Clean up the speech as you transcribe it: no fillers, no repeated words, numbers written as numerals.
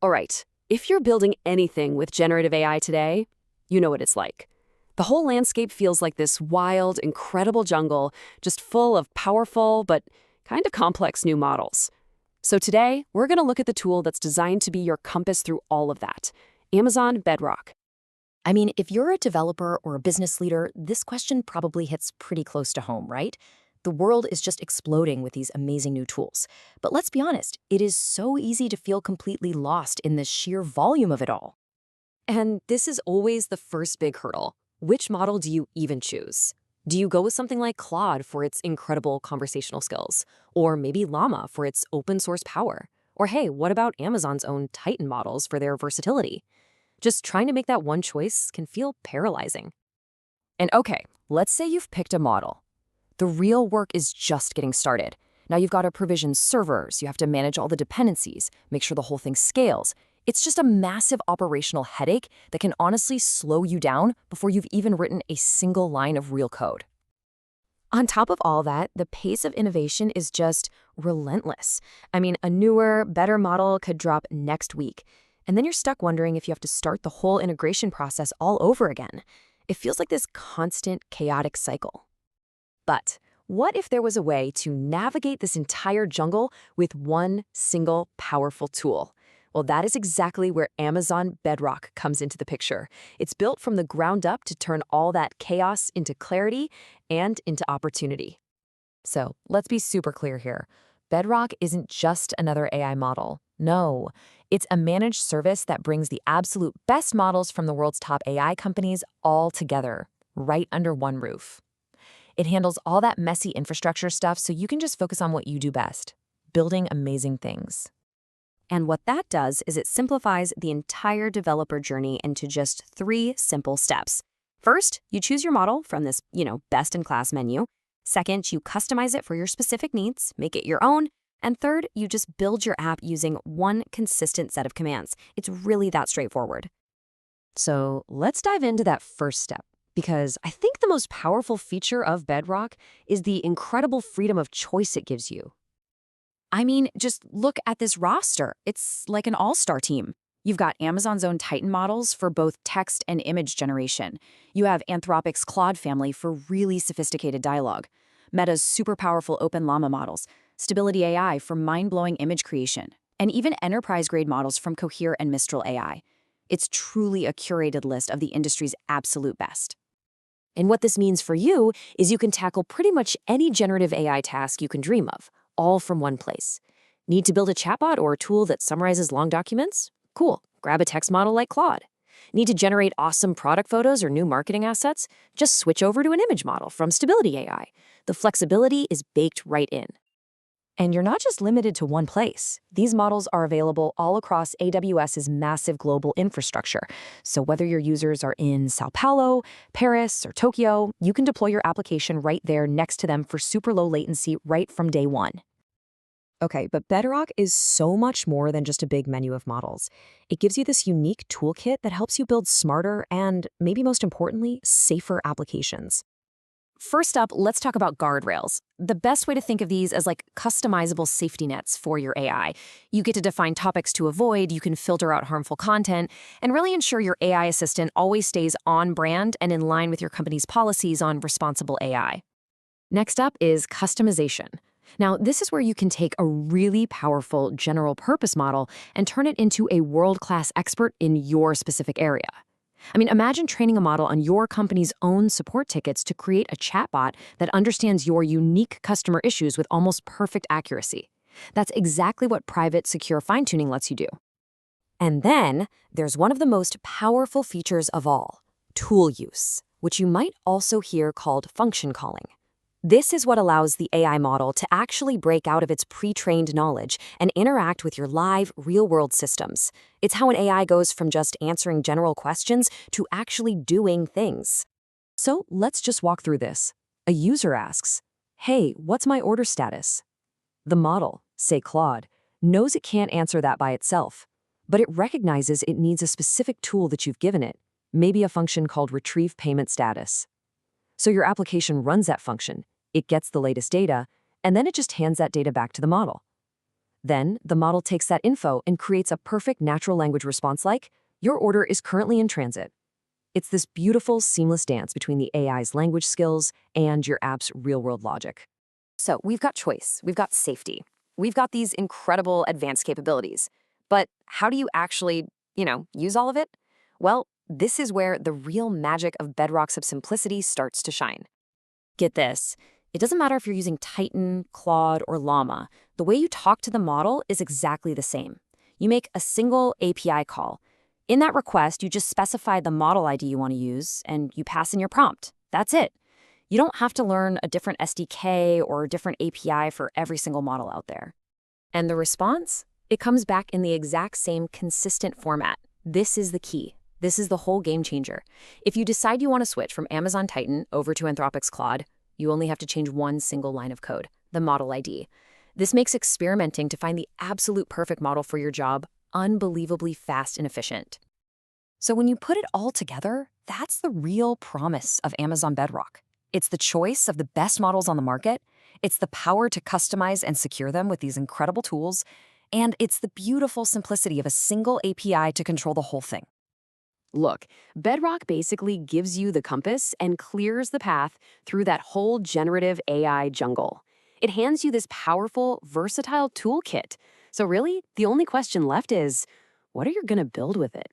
All right, if you're building anything with generative AI today, you know what it's like. The whole landscape feels like this wild, incredible jungle, just full of powerful but kind of complex new models. So today, we're going to look at the tool that's designed to be your compass through all of that, Amazon Bedrock. I mean, if you're a developer or a business leader, this question probably hits pretty close to home, right? The world is just exploding with these amazing new tools. But let's be honest, it is so easy to feel completely lost in the sheer volume of it all. And this is always the first big hurdle. Which model do you even choose? Do you go with something like Claude for its incredible conversational skills? Or maybe Llama for its open source power? Or hey, what about Amazon's own Titan models for their versatility? Just trying to make that one choice can feel paralyzing. And okay, let's say you've picked a model. The real work is just getting started. Now you've got to provision servers, you have to manage all the dependencies, make sure the whole thing scales. It's just a massive operational headache that can honestly slow you down before you've even written a single line of real code. On top of all that, the pace of innovation is just relentless. I mean, a newer, better model could drop next week, and then you're stuck wondering if you have to start the whole integration process all over again. It feels like this constant, chaotic cycle. But what if there was a way to navigate this entire jungle with one single powerful tool? Well, that is exactly where Amazon Bedrock comes into the picture. It's built from the ground up to turn all that chaos into clarity and into opportunity. So let's be super clear here. Bedrock isn't just another AI model. No, it's a managed service that brings the absolute best models from the world's top AI companies all together, right under one roof. It handles all that messy infrastructure stuff so you can just focus on what you do best, building amazing things. And what that does is it simplifies the entire developer journey into just 3 simple steps. First, you choose your model from this, best-in-class menu. Second, you customize it for your specific needs, make it your own. And third, you just build your app using one consistent set of commands. It's really that straightforward. So let's dive into that first step, because I think the most powerful feature of Bedrock is the incredible freedom of choice it gives you. I mean, just look at this roster. It's like an all-star team. You've got Amazon's own Titan models for both text and image generation. You have Anthropic's Claude family for really sophisticated dialogue. Meta's super powerful Open Llama models. Stability AI for mind-blowing image creation. And even enterprise-grade models from Cohere and Mistral AI. It's truly a curated list of the industry's absolute best. And what this means for you is you can tackle pretty much any generative AI task you can dream of, all from one place. Need to build a chatbot or a tool that summarizes long documents? Cool, grab a text model like Claude. Need to generate awesome product photos or new marketing assets? Just switch over to an image model from Stability AI. The flexibility is baked right in. And you're not just limited to one place. These models are available all across AWS's massive global infrastructure. So whether your users are in Sao Paulo, Paris, or Tokyo, you can deploy your application right there next to them for super low latency right from day one. Okay, but Bedrock is so much more than just a big menu of models. It gives you this unique toolkit that helps you build smarter and, maybe most importantly, safer applications. First up, let's talk about guardrails. The best way to think of these as like customizable safety nets for your AI. You get to define topics to avoid, you can filter out harmful content, and really ensure your AI assistant always stays on brand and in line with your company's policies on responsible AI. Next up is customization. Now, this is where you can take a really powerful general purpose model and turn it into a world-class expert in your specific area. I mean, imagine training a model on your company's own support tickets to create a chatbot that understands your unique customer issues with almost perfect accuracy. That's exactly what private, secure fine-tuning lets you do. And then there's one of the most powerful features of all, tool use, which you might also hear called function calling. This is what allows the AI model to actually break out of its pre-trained knowledge and interact with your live, real-world systems. It's how an AI goes from just answering general questions to actually doing things. So let's just walk through this. A user asks, "Hey, what's my order status?" The model, say Claude, knows it can't answer that by itself, but it recognizes it needs a specific tool that you've given it, maybe a function called retrieve payment status. So your application runs that function. It gets the latest data, and then it just hands that data back to the model. Then, the model takes that info and creates a perfect natural language response like, "Your order is currently in transit." It's this beautiful, seamless dance between the AI's language skills and your app's real-world logic. So we've got choice, we've got safety, we've got these incredible advanced capabilities. But how do you actually, use all of it? Well, this is where the real magic of Bedrock's simplicity starts to shine. Get this. It doesn't matter if you're using Titan, Claude, or Llama. The way you talk to the model is exactly the same. You make a single API call. In that request, you just specify the model ID you want to use, and you pass in your prompt. That's it. You don't have to learn a different SDK or a different API for every single model out there. And the response? It comes back in the exact same consistent format. This is the key. This is the whole game changer. If you decide you want to switch from Amazon Titan over to Anthropic's Claude, you only have to change one single line of code, the model ID. This makes experimenting to find the absolute perfect model for your job unbelievably fast and efficient. So when you put it all together, that's the real promise of Amazon Bedrock. It's the choice of the best models on the market, it's the power to customize and secure them with these incredible tools, and it's the beautiful simplicity of a single API to control the whole thing. Look, Bedrock basically gives you the compass and clears the path through that whole generative AI jungle. It hands you this powerful, versatile toolkit. So really, the only question left is, what are you going to build with it?